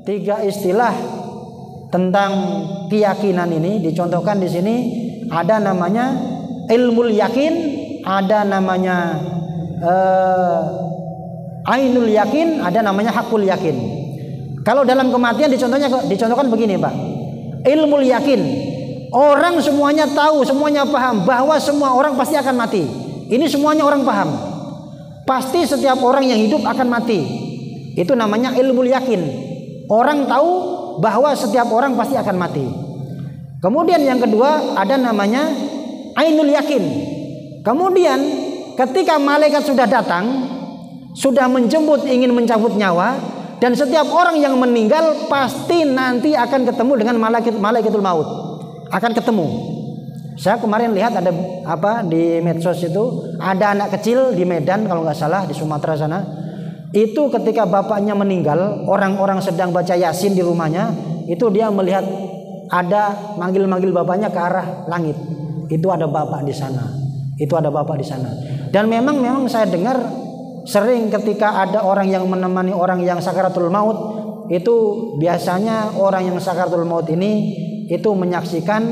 tiga istilah tentang keyakinan ini dicontohkan di sini. Ada namanya ilmul yakin, ada namanya ainul yakin, ada namanya hakul yakin. Kalau dalam kematian dicontohkan begini, Pak. Ilmul yakin, orang semuanya tahu, semuanya paham bahwa semua orang pasti akan mati. Ini semuanya orang paham. Pasti setiap orang yang hidup akan mati. Itu namanya ilmul yakin. Orang tahu bahwa setiap orang pasti akan mati. Kemudian yang kedua ada namanya ainul yakin. Kemudian ketika malaikat sudah datang, sudah menjemput ingin mencabut nyawa, dan setiap orang yang meninggal pasti nanti akan ketemu dengan malaikatul maut. Akan ketemu. Saya kemarin lihat ada di medsos itu, ada anak kecil di Medan kalau nggak salah, di Sumatera sana. Itu ketika bapaknya meninggal, orang-orang sedang baca Yasin di rumahnya, itu dia melihat ada manggil-manggil bapaknya ke arah langit. Itu ada bapak di sana. Itu ada bapak di sana. Dan memang saya dengar sering ketika ada orang yang menemani orang yang sakaratul maut, itu biasanya orang yang sakaratul maut ini itu menyaksikan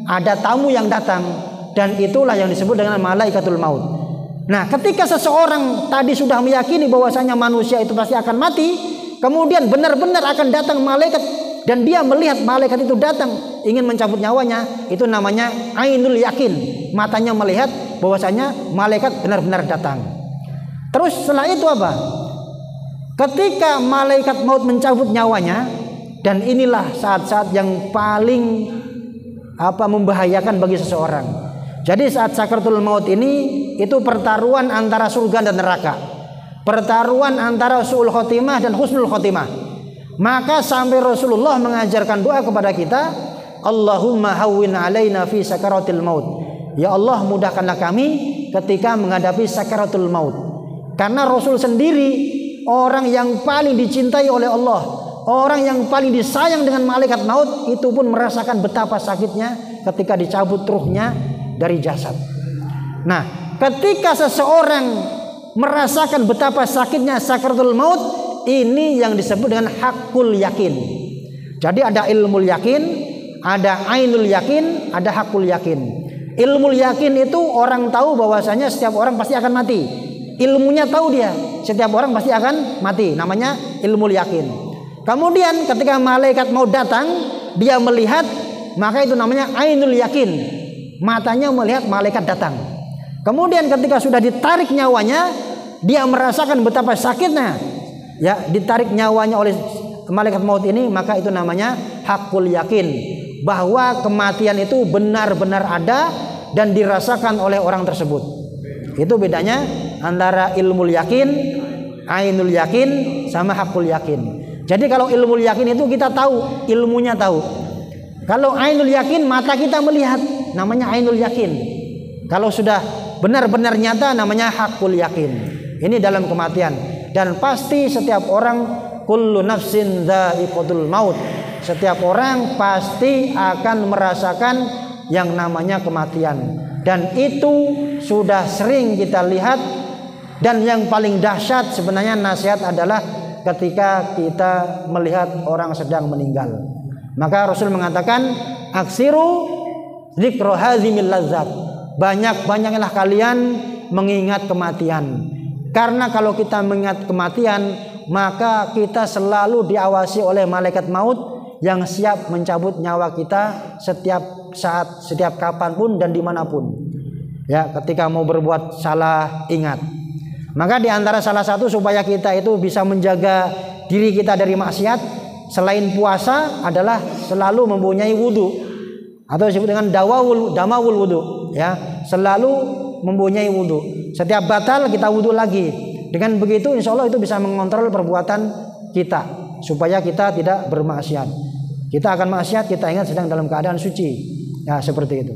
ada tamu yang datang, dan itulah yang disebut dengan malaikatul maut. Nah, ketika seseorang tadi sudah meyakini bahwasanya manusia itu pasti akan mati, kemudian benar-benar akan datang malaikat dan dia melihat malaikat itu datang ingin mencabut nyawanya, itu namanya ainul yakin. Matanya melihat bahwasanya malaikat benar-benar datang. Terus setelah itu apa? Ketika malaikat maut mencabut nyawanya, dan inilah saat-saat yang paling membahayakan bagi seseorang. Jadi saat sakaratul maut ini itu pertaruhan antara surga dan neraka. Pertaruhan antara su'ul khotimah dan husnul khotimah. Maka sampai Rasulullah mengajarkan doa kepada kita, Allahumma hawwin alaina fi sakaratil maut. Ya Allah, mudahkanlah kami ketika menghadapi sakaratul maut. Karena Rasul sendiri orang yang paling dicintai oleh Allah, orang yang paling disayang dengan malaikat maut, itu pun merasakan betapa sakitnya ketika dicabut ruhnya dari jasad. Nah, ketika seseorang merasakan betapa sakitnya sakaratul maut, ini yang disebut dengan hakul yakin. Jadi ada ilmul yakin, ada ainul yakin, ada hakul yakin. Ilmul yakin itu orang tahu bahwasanya setiap orang pasti akan mati. Ilmunya tahu dia, setiap orang pasti akan mati. Namanya ilmul yakin. Kemudian ketika malaikat mau datang, dia melihat, maka itu namanya ainul yakin. Matanya melihat malaikat datang. Kemudian ketika sudah ditarik nyawanya, dia merasakan betapa sakitnya, ya, ditarik nyawanya oleh malaikat maut ini, maka itu namanya hakul yakin, bahwa kematian itu benar-benar ada dan dirasakan oleh orang tersebut. Itu bedanya antara ilmul yakin, ainul yakin, sama hakul yakin. Jadi kalau ilmul yakin itu kita tahu, ilmunya tahu. Kalau ainul yakin, mata kita melihat, namanya ainul yakin. Kalau sudah benar-benar nyata, namanya hakul yakin. Ini dalam kematian. Dan pasti setiap orang, kullu nafsin dha'iqatul maut, setiap orang pasti akan merasakan yang namanya kematian. Dan itu sudah sering kita lihat. Dan yang paling dahsyat sebenarnya nasihat adalah ketika kita melihat orang sedang meninggal. Maka Rasul mengatakan, aksiru dzikra hazimil lazzat. Banyak-banyaklah kalian mengingat kematian. Karena kalau kita mengingat kematian, maka kita selalu diawasi oleh malaikat maut yang siap mencabut nyawa kita setiap saat, setiap kapanpun dan dimanapun. Ya, ketika mau berbuat salah, ingat. Maka di antara salah satu supaya kita itu bisa menjaga diri kita dari maksiat, selain puasa adalah selalu mempunyai wudu, atau disebut dengan damawul wudu, ya, selalu mempunyai wudu. Setiap batal kita wudu lagi. Dengan begitu insya Allah itu bisa mengontrol perbuatan kita supaya kita tidak bermaksiat. Kita akan maksiat, kita ingat sedang dalam keadaan suci. Ya, seperti itu.